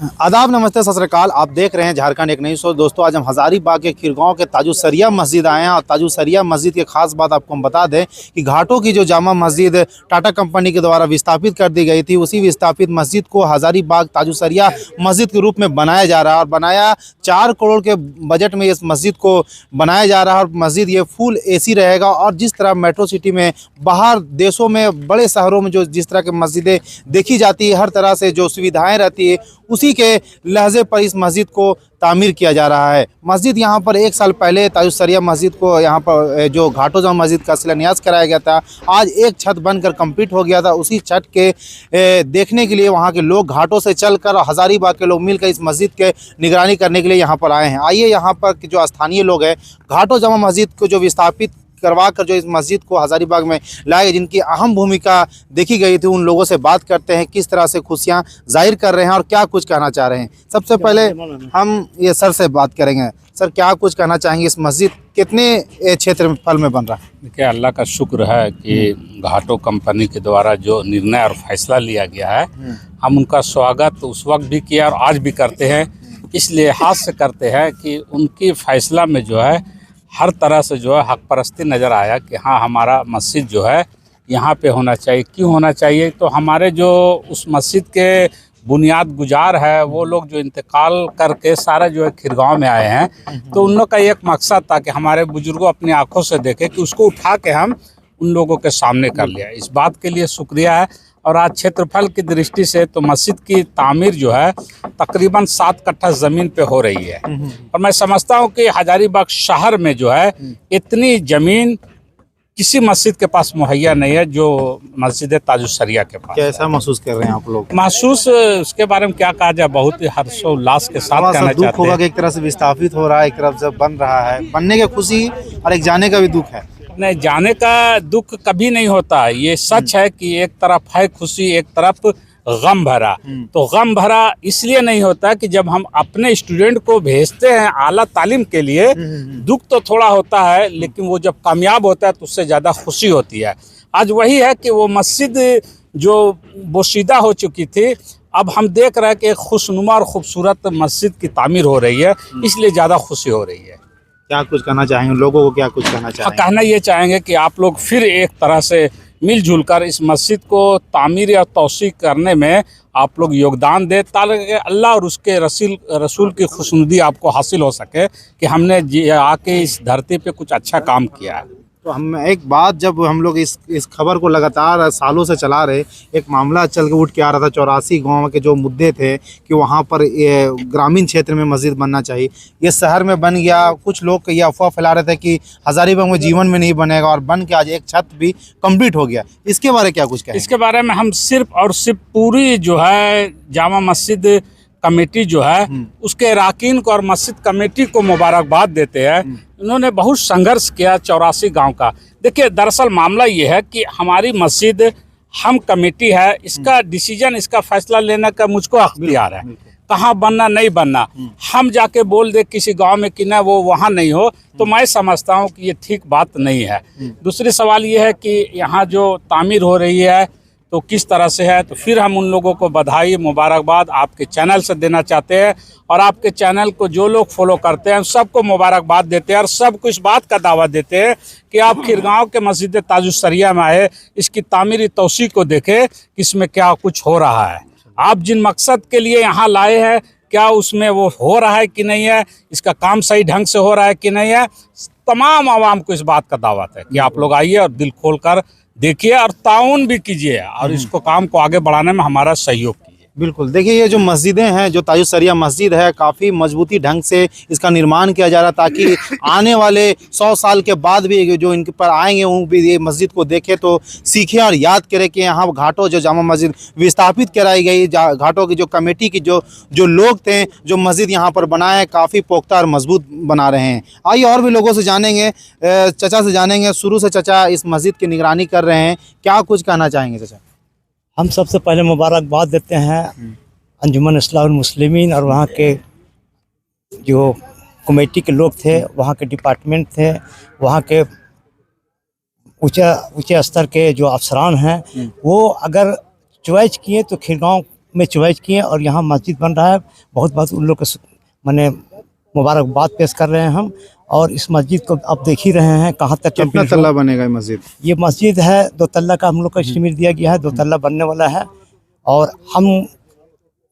आदाब, नमस्ते, सत श्री अकाल। आप देख रहे हैं झारखंड एक नई सोच। दोस्तों, आज हम हजारीबाग के खीरगांव के ताजुसरिया मस्जिद आए हैं और ताजुसरिया मस्जिद की खास बात आपको हम बता दें कि घाटों की जो जामा मस्जिद टाटा कंपनी के द्वारा विस्थापित कर दी गई थी, उसी विस्थापित मस्जिद को हजारीबाग ताजुसरिया मस्जिद के रूप में बनाया जा रहा है और बनाया 4 करोड़ के बजट में इस मस्जिद को बनाया जा रहा है। और मस्जिद ये फुल AC रहेगा और जिस तरह मेट्रो सिटी में, बाहर देशों में, बड़े शहरों में जो जिस तरह की मस्जिदें देखी जाती है, हर तरह से जो सुविधाएं रहती है, उसी के लहजे पर इस मस्जिद को तामीर किया जा रहा है। मस्जिद यहाँ पर 1 साल पहले ताजुसरिया मस्जिद को यहाँ पर जो घाटों जामा मस्जिद का शिलान्यास कराया गया था। आज एक छत बनकर कंप्लीट हो गया था। उसी छत के देखने के लिए वहाँ के लोग घाटों से चलकर, हजारीबाग के लोग मिलकर इस मस्जिद के निगरानी करने के लिए यहाँ पर आए हैं। आइए यहाँ पर जो स्थानीय लोग हैं, घाटों जामा मस्जिद को जो विस्थापित करवा कर जो इस मस्जिद को हजारीबाग में लाए, जिनकी अहम भूमिका देखी गई थी, उन लोगों से बात करते हैं किस तरह से खुशियां जाहिर कर रहे हैं और क्या कुछ कहना चाह रहे हैं। सबसे पहले हम ये सर से बात करेंगे। सर, क्या कुछ कहना चाहेंगे? इस मस्जिद कितने क्षेत्र में फल में बन रहा है? देखिए, अल्लाह का शुक्र है कि घाटों कंपनी के द्वारा जो निर्णय और फैसला लिया गया है, हम उनका स्वागत उस वक्त भी किया और आज भी करते हैं। इस लिहाज से करते हैं कि उनकी फैसला में जो है हर तरह से जो है हक परस्ती नज़र आया कि हाँ, हमारा मस्जिद जो है यहाँ पे होना चाहिए। क्यों होना चाहिए? तो हमारे जो उस मस्जिद के बुनियाद गुजार है, वो लोग जो इंतकाल करके सारा जो है खीरगांव में आए हैं, तो उन लोग का एक मकसद था कि हमारे बुजुर्गों अपनी आंखों से देखे कि उसको उठा के हम उन लोगों के सामने कर लिया। इस बात के लिए शुक्रिया है। और आज क्षेत्रफल की दृष्टि से तो मस्जिद की तामीर जो है तकरीबन 7 कट्ठा ज़मीन पे हो रही है। और मैं समझता हूँ कि हजारीबाग शहर में जो है इतनी ज़मीन किसी मस्जिद के पास मुहैया नहीं है जो मस्जिद ताजुसरिया के पास। कैसा महसूस कर रहे हैं आप लोग? महसूस उसके बारे में क्या कहा जाए, बहुत ही हर्षोल्लास के साथ कहना दुख चाहते होगा हैं कि एक तरह से विस्थापित हो रहा है, एक तरफ से बन रहा है, बनने की खुशी और एक जाने का भी दुख है। नहीं, जाने का दुख कभी नहीं होता। ये सच है कि एक तरफ है खुशी, एक तरफ गम भरा। तो गम भरा इसलिए नहीं होता कि जब हम अपने स्टूडेंट को भेजते हैं आला तालीम के लिए, दुख तो थोड़ा होता है, लेकिन वो जब कामयाब होता है तो उससे ज़्यादा खुशी होती है। आज वही है कि वो मस्जिद जो बोशीदा हो चुकी थी, अब हम देख रहे हैं कि एक खुशनुमा और ख़ूबसूरत मस्जिद की तामीर हो रही है, इसलिए ज़्यादा खुशी हो रही है। क्या कुछ कहना चाहेंगे लोगों को? क्या कुछ कहना चाहेंगे? कहना ये चाहेंगे कि आप लोग फिर एक तरह से मिलजुल कर इस मस्जिद को तामीर या तौसीक करने में आप लोग योगदान दें, ताकि अल्लाह और उसके रसूल की खुशनुदी आपको हासिल हो सके कि हमने आके इस धरती पे कुछ अच्छा काम किया है। तो हम एक बात, जब हम लोग इस खबर को लगातार सालों से चला रहे, एक मामला चल के उठ के आ रहा था 84 गांव के जो मुद्दे थे कि वहां पर ये ग्रामीण क्षेत्र में मस्जिद बनना चाहिए, ये शहर में बन गया। कुछ लोग ये अफवाह फैला रहे थे कि हजारीबाग में जीवन में नहीं बनेगा, और बन के आज एक छत भी कंप्लीट हो गया। इसके बारे में क्या कुछ कहें? इसके बारे में हम सिर्फ और सिर्फ पूरी जो है जामा मस्जिद कमेटी जो है उसके अरकान को और मस्जिद कमेटी को मुबारकबाद देते हैं। उन्होंने बहुत संघर्ष किया 84 गांव का। देखिए, दरअसल मामला ये है कि हमारी मस्जिद हम कमेटी है, इसका डिसीजन, इसका फैसला लेने का मुझको अख्तियार है। कहाँ बनना नहीं बनना, हम जाके बोल दे किसी गांव में कि ना वो वहाँ नहीं हो, तो मैं समझता हूँ कि ये ठीक बात नहीं है। दूसरी सवाल ये है कि यहाँ जो तामीर हो रही है तो किस तरह से है, तो फिर हम उन लोगों को बधाई, मुबारकबाद आपके चैनल से देना चाहते हैं। और आपके चैनल को जो लोग फॉलो करते हैं सबको मुबारकबाद देते हैं और सबको इस बात का दावा देते हैं कि आप खीरगांव के मस्जिद ताजुसरिया में आए, इसकी तामीरी तौसीक को देखें कि इसमें क्या कुछ हो रहा है। आप जिन मकसद के लिए यहाँ लाए हैं, क्या उसमें वो हो रहा है कि नहीं है, इसका काम सही ढंग से हो रहा है कि नहीं है। तमाम आवाम को इस बात का दावत है कि आप लोग आइए और दिल खोल कर देखिए और ताउन भी कीजिए और इसको काम को आगे बढ़ाने में हमारा सहयोग कीजिए। बिल्कुल, देखिए, ये जो मस्जिदें हैं, जो ताजुसरिया मस्जिद है, काफ़ी मजबूती ढंग से इसका निर्माण किया जा रहा, ताकि आने वाले 100 साल के बाद भी जो इनके पर आएंगे वो भी ये मस्जिद को देखें तो सीखें और याद करें कि यहाँ घाटों जो जामा मस्जिद विस्थापित कराई गई, घाटों की जो कमेटी की जो लोग थे, जो मस्जिद यहाँ पर बनाए हैं, काफ़ी पुख्ता और मजबूत बना रहे हैं। आइए और भी लोगों से जानेंगे, चचा से जानेंगे। शुरू से चचा इस मस्जिद की निगरानी कर रहे हैं, क्या कुछ कहना चाहेंगे चचा? हम सबसे पहले मुबारकबाद देते हैं अंजुमन इस्लाहुल मुस्लिमीन और वहाँ के जो कमेटी के लोग थे, वहाँ के डिपार्टमेंट थे, वहाँ के ऊंचे स्तर के जो अफसरान हैं, वो अगर चॉइस किए तो खीरगांव में चॉइस किए और यहाँ मस्जिद बन रहा है। बहुत बहुत उन लोग को मैंने मुबारकबाद पेश कर रहे हैं हम। और इस मस्जिद को आप देख ही रहे हैं कहाँ तक कितना कंप्लीट तल्ला बनेगा ये मस्जिद? ये मस्जिद है 2 तल्ला का हम लोग का एस्टीमेट दिया गया है, 2 तल्ला बनने वाला है। और हम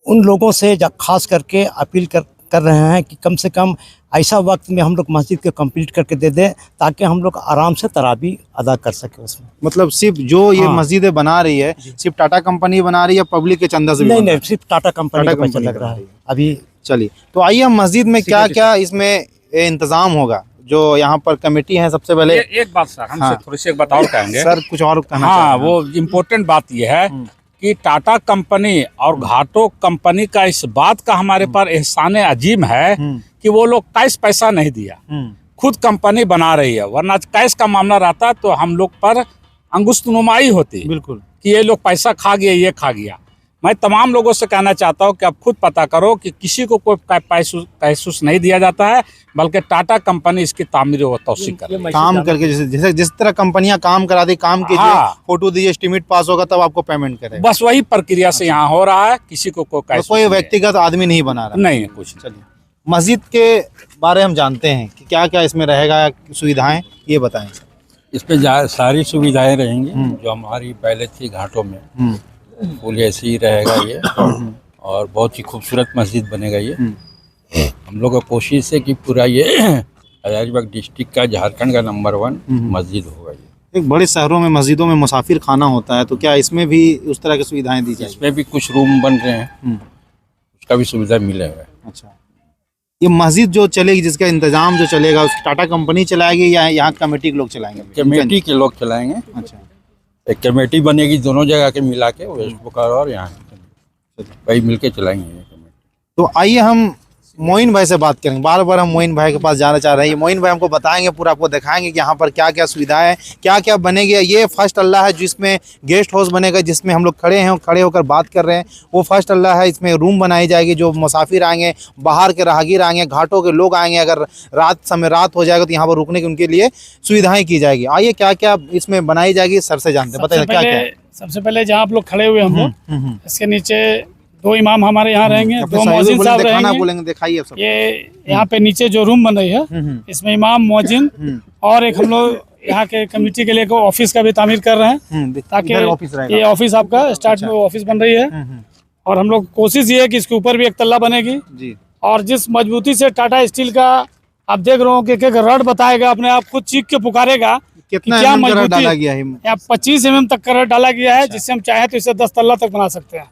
उन लोगों से खास करके अपील कर रहे हैं कि कम से कम ऐसा वक्त में हम लोग मस्जिद को कंप्लीट करके दे दें ताकि हम लोग आराम से तरावी अदा कर सकें उसमें। मतलब सिर्फ जो ये हाँ। मस्जिदें बना रही है सिर्फ टाटा कंपनी बना रही है, पब्लिक के चंदा से भी नहीं बना नहीं, सिर्फ टाटा कंपनी टाटा का पैसा कंपनी लग का रहा बना है अभी। चलिए, तो आइए हम मस्जिद में क्या क्या इसमें इंतजाम होगा जो यहाँ पर कमेटी है। सबसे पहले एक बात सर हमसे हाँ। थोड़ी सी एक बात और कहेंगे सर कुछ और कहना हाँ, चाह रहे हैं? वो इम्पोर्टेंट बात यह है कि टाटा कंपनी और घाटो कंपनी का इस बात का हमारे पर एहसान अजीम है कि वो लोग कैश पैसा नहीं दिया, खुद कंपनी बना रही है। वरना कैश का मामला रहता तो हम लोग पर अंगुष्ठनुमाई होती बिल्कुल कि ये लोग पैसा खा गया, ये खा गया। मैं तमाम लोगों से कहना चाहता हूँ कि आप खुद पता करो कि किसी को कोई पैसूस नहीं दिया जाता है, बल्कि टाटा कंपनी इसकी तामीर व तौसीक कर रही है। काम करके जैसे जिस तरह कंपनियां काम करा दी, काम कीजिए, हाँ। फोटो दीजिए, एस्टीमेट पास होगा तब आपको पेमेंट करें। बस वही प्रक्रिया से यहाँ हो रहा है, किसी को कोई पैसूस कोई नहीं है। व्यक्तिगत आदमी नहीं बना रहा। नहीं है कुछ। चलिए, मस्जिद के बारे हम जानते हैं कि क्या क्या इसमें रहेगा, सुविधाएं, ये बताएं। इसमें सारी सुविधाएं रहेंगी जो हमारी पहले थी घाटों में। फुल ऐसे ही रहेगा ये और बहुत ही खूबसूरत मस्जिद बनेगा ये। हम लोग का कोशिश है कि पूरा ये हजारीबाग डिस्ट्रिक्ट का, झारखंड का नंबर 1 मस्जिद होगा ये। एक बड़े शहरों में मस्जिदों में मुसाफिर खाना होता है, तो क्या इसमें भी उस तरह की सुविधाएं दी जाएगी? इसमें भी कुछ रूम बन रहे हैं, उसका भी सुविधा मिलेगा। अच्छा, ये मस्जिद जो चलेगी, जिसका इंतजाम जो चलेगा, उसकी टाटा कंपनी चलाएगी या यहाँ कमेटी के लोग चलाएंगे? कमेटी के लोग चलाएंगे। अच्छा, एक कमेटी बनेगी दोनों जगह के मिला के, वेस्ट बोकारो और यहाँ वही मिलके चलाएंगे ये कमेटी। तो आइए हम मोइन भाई से बात करेंगे। बार बार हम मोइन भाई के पास जाना चाह रहे हैं। ये मोइन भाई हमको बताएंगे, पूरा आपको दिखाएंगे कि यहाँ पर क्या क्या सुविधाएं हैं, क्या क्या बनेगी। ये फर्स्ट अल्लाह है जिसमें गेस्ट हाउस बनेगा, जिसमें हम लोग खड़े हैं, खड़े होकर बात कर रहे हैं। वो फर्स्ट अल्लाह है। इसमें रूम बनाई जाएगी, जो मुसाफिर आएंगे, बाहर के राहगीर आएंगे, घाटों के लोग आएंगे, अगर रात हो जाएगा तो यहाँ पर रुकने की उनके लिए सुविधाएं की जाएगी। आइए क्या क्या इसमें बनाई जाएगी, सर से जानते हैं। बताइए क्या क्या। सबसे पहले जहाँ आप लोग खड़े हुए हम लोग, इसके नीचे 2 इमाम हमारे यहाँ रहेंगे, 2 मौजिन साहब रहेंगे। बोलेंगे, दिखाइए सब। ये यहाँ पे नीचे जो रूम बन रही है, इसमें इमाम, मौजिन और एक हम लोग यहाँ के कमेटी के लिए ऑफिस का भी तामीर कर रहे हैं, ताकि ये ऑफिस आपका स्टार्ट में ऑफिस बन रही है। और हम लोग कोशिश ये है कि इसके ऊपर भी 1 तल्ला बनेगी जी। और जिस मजबूती से टाटा स्टील का आप देख रहे हो कि एक रड बताएगा, अपने आप खुद चीख के पुकारेगा कितना क्या mm का रड मजबूती डाला गया है? यहाँ 25 mm तक का रड डाला गया है, जिससे हम चाहे तो इसे 10 तल्ला तक बना सकते हैं।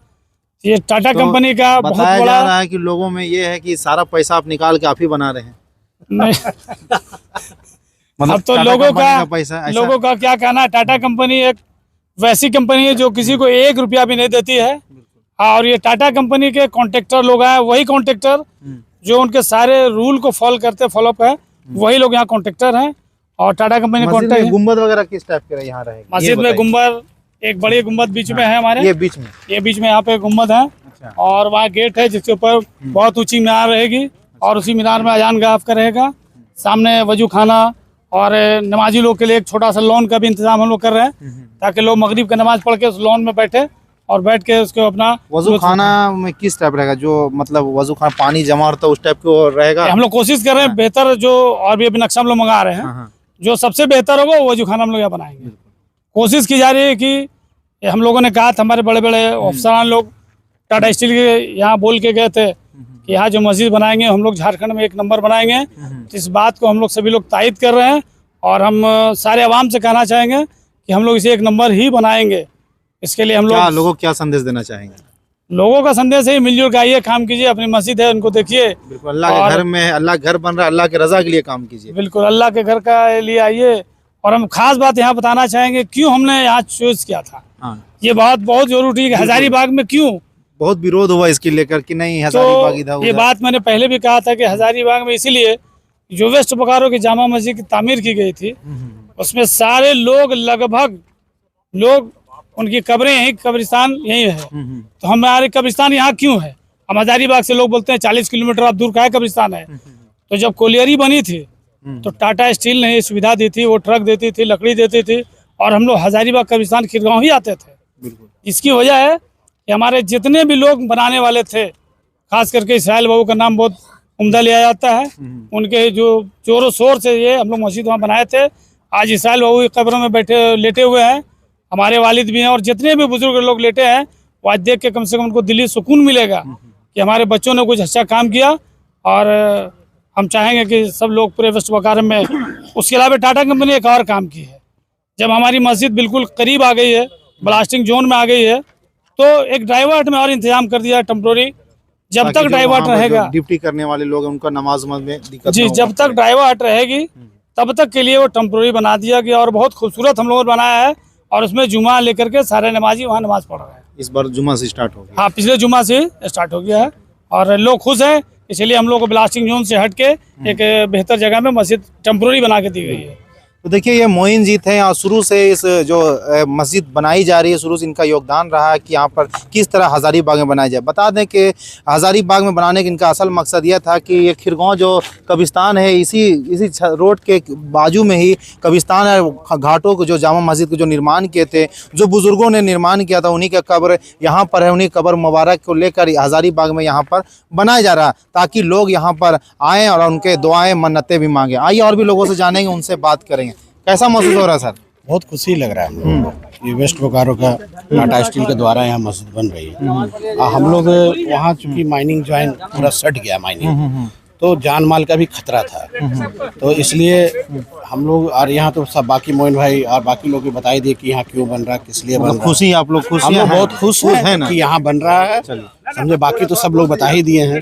ये टाटा तो कंपनी का बहुत बताया बड़ा जा रहा है कि लोगों में ये है कि सारा पैसा आप निकाल के आप ही बना रहे हैं। नहीं, मतलब अब तो टाटा लोगों कंपनी का पैसा ऐसा- लोगों का क्या कहना है, टाटा कंपनी एक वैसी कंपनी है जो किसी को 1 रुपया भी नहीं देती है। और ये टाटा कंपनी के कॉन्ट्रैक्टर लोग हैं, वही कॉन्ट्रैक्टर जो उनके सारे रूल को फॉलोअप है, वही लोग यहाँ कॉन्ट्रैक्टर हैं। और टाटा कंपनी मस्जिद कॉन्ट्रैक्ट में गुंबद वगैरह किस टाइप के यहाँ रहेगी? मस्जिद में गुम्बद, एक बड़ी गुम्बद बीच में है हमारे, ये बीच में। ये बीच में यहाँ पे गुम्बद है। अच्छा। और वहाँ गेट है जिसके ऊपर बहुत ऊंची मीनार रहेगी, और उसी मीनार में अजान गाह आपका रहेगा। सामने वजू खाना और नमाजी लोग के लिए एक छोटा सा लॉन का भी इंतजाम हम लोग कर रहे हैं, ताकि लोग मगरिब का नमाज पढ़ के उस लॉन में बैठे और बैठ के उसको अपना वजू खाना में किस टाइप रहेगा? जो मतलब वजू खाना पानी जमा होता है उस टाइप का रहेगा? हम लोग कोशिश कर रहे हैं बेहतर, जो और भी अभी नक्शा हम लोग मंगा रहे हैं, जो सबसे बेहतर होगा वो वजू खाना हम लोग यहाँ बनाएंगे। कोशिश की जा रही है कि हम लोगों ने कहा था, हमारे बड़े बड़े अफसरान लोग टाटा स्टील के यहाँ बोल के गए थे कि यहाँ जो मस्जिद बनाएंगे हम लोग झारखंड में 1 नंबर बनाएंगे। तो इस बात को हम लोग सभी लोग तायद कर रहे हैं, और हम सारे आवाम से कहना चाहेंगे कि हम लोग इसे 1 नंबर ही बनाएंगे। इसके लिए हम लोग लोगों को क्या संदेश देना चाहेंगे? लोगों का संदेश है, मिलजुल के आइए, काम कीजिए, अपनी मस्जिद है उनको देखिए। बिल्कुल, अल्लाह के घर में, अल्लाह घर बन रहा है, अल्लाह के रजा के लिए काम कीजिए। बिल्कुल अल्लाह के घर का लिए आइए। और हम खास बात यहाँ बताना चाहेंगे क्यों हमने यहाँ चूज किया था। ये बहुत जरूरी है कि हजारीबाग में क्यों बहुत विरोध हुआ इसके लेकर कि नहीं हजारीबाग इधर तो ये बात मैंने पहले भी कहा था कि हजारीबाग में इसीलिए जो वेस्ट बोकारो की जामा मस्जिद की तामीर की गई थी, उसमें सारे लोग लगभग उनकी कब्रें यहीं, कब्रिस्तान यहीं है। तो हमारे कब्रिस्तान यहाँ क्यों है? हम हजारीबाग से लोग बोलते हैं 40 किलोमीटर आप दूर का है कब्रिस्तान है। तो जब कोलियरी बनी थी तो टाटा स्टील ने ये सुविधा दी थी, वो ट्रक देती थी, लकड़ी देती थी, और हम लोग हजारीबाग कब्रिस्तान खिरगांव ही आते थे। इसकी वजह है कि हमारे जितने भी लोग बनाने वाले थे, खास करके इसराइल बाबू का नाम बहुत उम्दा लिया जाता है। उनके जो जोरों शोर से ये हम लोग मस्जिद वहाँ बनाए थे। आज इसराइल बाबू की कब्रों में लेटे हुए हैं, हमारे वालिद भी हैं, और जितने भी बुजुर्ग लोग लेटे हैं वो आज देख के कम से कम उनको दिली सुकून मिलेगा कि हमारे बच्चों ने कुछ अच्छा काम किया। और हम चाहेंगे कि सब लोग पूरे वेस्ट बोकारो में, उसके अलावा टाटा कंपनी एक और काम की है। जब हमारी मस्जिद बिल्कुल करीब आ गई है, ब्लास्टिंग जोन में आ गई है, तो एक डाइवर्ट में और इंतजाम कर दिया टेम्प्रोरी। जब तक डाइवर्ट रहेगा, ड्यूटी करने वाले लोग हैं उनका नमाज में दिक्कत जी, जब तक डाइवर्ट रहेगी तब तक के लिए वो टेम्प्रोरी बना दिया गया, और बहुत खूबसूरत हम लोगों ने बनाया है। और उसमें जुमा लेकर के सारे नमाजी वहाँ नमाज पढ़ रहे हैं। इस बार जुमा से स्टार्ट हो गया। हाँ, पिछले जुमा से स्टार्ट हो गया है और लोग खुश हैं। इसलिए हम लोग को ब्लास्टिंग जोन से हट के एक बेहतर जगह में मस्जिद टेम्प्रोरी बना के दी गई है। तो देखिए ये मोइन जी थे, और शुरू से इस जो मस्जिद बनाई जा रही है, शुरू से इनका योगदान रहा है कि यहाँ पर किस तरह हज़ारीबाग में बनाई जाए। बता दें कि हज़ारीबाग में बनाने का इनका असल मकसद यह था कि ये खिरगांव जो कब्रिस्तान है, इसी रोड के बाजू में ही कब्रिस्तान है। घाटों को जो जामा मस्जिद को जो निर्माण किए थे, जो बुज़ुर्गों ने निर्माण किया था, उन्हीं का कब्र यहाँ पर है। उन्हीं कब्र मुबारक को लेकर हज़ारीबाग में यहाँ पर बनाया जा रहा है, ताकि लोग यहाँ पर आएँ और उनके दुआएँ मन्नतें भी मांगें। आइए और भी लोगों से जानेंगे, उनसे बात करेंगे। कैसा महसूस हो रहा है सर? बहुत खुशी लग रहा है। ये वेस्ट बोकारो का टाटा स्टील के द्वारा यहाँ मस्जिद बन रही है। हम लोग वहाँ चूंकि माइनिंग ज्वाइन पूरा सट गया माइनिंग, तो जान माल का भी खतरा था। तो इसलिए हम लोग, और यहाँ तो सब बाकी मोइन भाई और बाकी लोग भी बताई दिए कि यहाँ क्यों बन रहा है, किस लिए बन रहा है। खुशी, आप लोग खुश हम हैं? लोग बहुत खुश हैं कि यहाँ बन रहा है। समझे, बाकी तो सब लोग बता ही दिए हैं।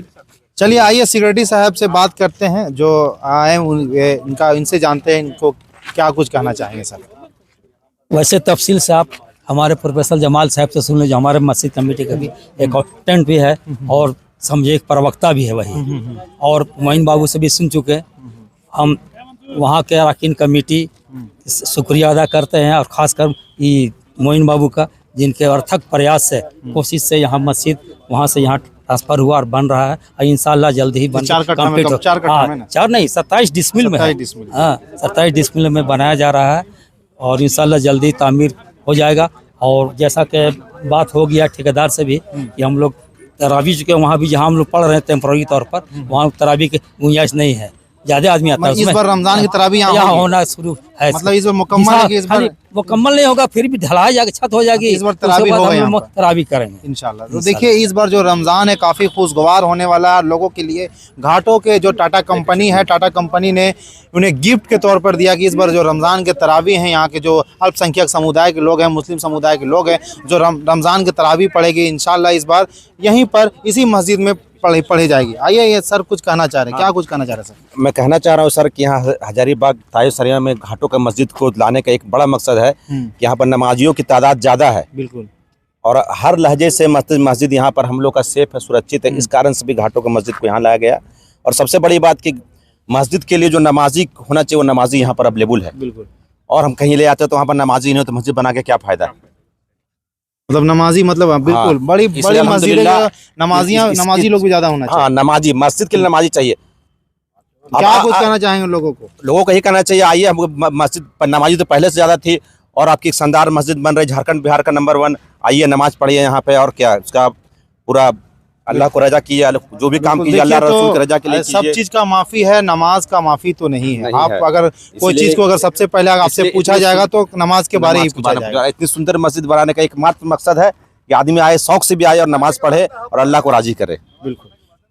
चलिए आइए सिक्योरिटी साहब से बात करते हैं जो आए इनका, इनसे जानते हैं इनको क्या कुछ कहना चाहेंगे सर। वैसे तफसील से आप हमारे प्रोफेसर जमाल साहब से सुन लें, जो हमारे मस्जिद कमेटी का भी एक अकाउंटेंट भी है और समझे एक प्रवक्ता भी है वही, और मोइन बाबू से भी सुन चुके हैं। हम वहाँ के अरकान कमेटी शुक्रिया अदा करते हैं, और ख़ासकर ये मोइन बाबू का, जिनके अर्थक प्रयास से, कोशिश से यहाँ मस्जिद वहाँ से यहाँ ट्रांसफर हुआ और बन रहा है। और इंशाल्लाह जल्दी ही बन कंप्लीट हो। 4 नहीं 27 डिसमिल में, हाँ 27 डिसमिल में बनाया जा रहा है, और इंशाल्लाह जल्दी तामीर हो जाएगा। और जैसा कि बात हो गया ठेकेदार से भी कि हम लोग तरावी के वहाँ भी, जहाँ हम लोग पढ़ रहे हैं टेम्प्रोरी तौर पर, वहाँ तरावी की गुंजाइश नहीं है, ज़्यादा आदमी आता है। इस बार रमजान की तरावी यहाँ होना शुरू है, मतलब इस बार मुकम्मल है कि इस बार मुकम्मल नहीं होगा, फिर भी ढलाई जाएगी, छत हो जाएगी, इस बार तरावी होगा, यहाँ पर तरावी करेंगे इंशाल्लाह। तो देखिए इस बार जो रमज़ान है काफ़ी खुशगवार होने वाला है लोगों के लिए। घाटों के जो टाटा कंपनी है, टाटा कंपनी ने उन्हें गिफ्ट के तौर पर दिया कि इस बार जो रमज़ान के तरावी हैं, यहाँ के जो अल्पसंख्यक समुदाय के लोग हैं, मुस्लिम समुदाय के लोग हैं, जो रमज़ान के तरावी पढ़ेगी इंशाल्लाह इस बार यहीं पर इसी मस्जिद में पढ़ी जाएगी। आइए ये सर कुछ कहना चाह रहे हैं, क्या कुछ कहना चाह रहे हैं सर? मैं कहना चाह रहा हूँ सर कि यहाँ हजारीबाग ताजुस सरिया में घाटों का मस्जिद को लाने का एक बड़ा मकसद है कि यहाँ पर नमाजियों की तादाद ज़्यादा है, बिल्कुल, और हर लहजे से मस्जिद यहाँ पर हम लोग का सेफ है, सुरक्षित है। इस कारण से भी घाटों का मस्जिद को यहाँ लाया गया। और सबसे बड़ी बात कि मस्जिद के लिए जो नमाजी होना चाहिए, वो नमाजी यहाँ पर अवेलेबल है। बिल्कुल, और हम कहीं ले आते हैं तो वहाँ पर नमाजी नहीं हो, तो मस्जिद बना के क्या फ़ायदा। मतलब नमाजी, मतलब बिल्कुल बड़ी बड़ी मस्जिद, नमाजी लोग भी ज्यादा होना चाहिए। हाँ, नमाजी, मस्जिद के लिए नमाजी चाहिए। क्या कुछ कहना चाहेंगे लोगों को? लोगों को यही कहना चाहिए, आइए, हमको मस्जिद पर नमाजी तो पहले से ज़्यादा थी, और आपकी एक शानदार मस्जिद बन रही, झारखंड बिहार का नंबर 1। आइए नमाज पढ़िए यहाँ पे, और क्या उसका पूरा अल्लाह को रजा कीजिए, जो भी काम कीजिए अल्लाह रसूल की रजा के लिए कीजिए। सब चीज का माफी है, नमाज का माफी तो नहीं है। आप अगर कोई चीज को अगर सबसे पहले आपसे पूछा जाएगा तो नमाज के बारे ही पूछा जाएगा। इतनी सुंदर मस्जिद बनाने का एकमात्र मकसद है कि आदमी आए, शौक से भी आए और नमाज पढ़े और अल्लाह को राजी करे। बिल्कुल।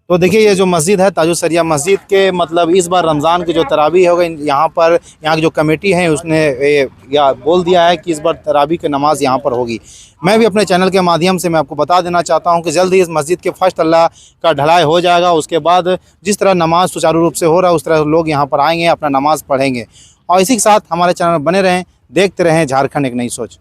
तो देखिए ये जो मस्जिद है ताजुस सरिया मस्जिद के, मतलब इस बार रमज़ान की जो तरावी होगा, यहाँ पर यहाँ की जो कमेटी है उसने या बोल दिया है कि इस बार तरावी की नमाज यहाँ पर होगी। मैं भी अपने चैनल के माध्यम से मैं आपको बता देना चाहता हूँ कि जल्द ही इस मस्जिद के फर्स्ट अल्लाह का ढलाई हो जाएगा। उसके बाद जिस तरह नमाज सुचारू रूप से हो रहा है, उस तरह लोग यहाँ पर आएँगे, अपना नमाज पढ़ेंगे। और इसी के साथ हमारे चैनल बने रहें, देखते रहें झारखंड एक नई सोच।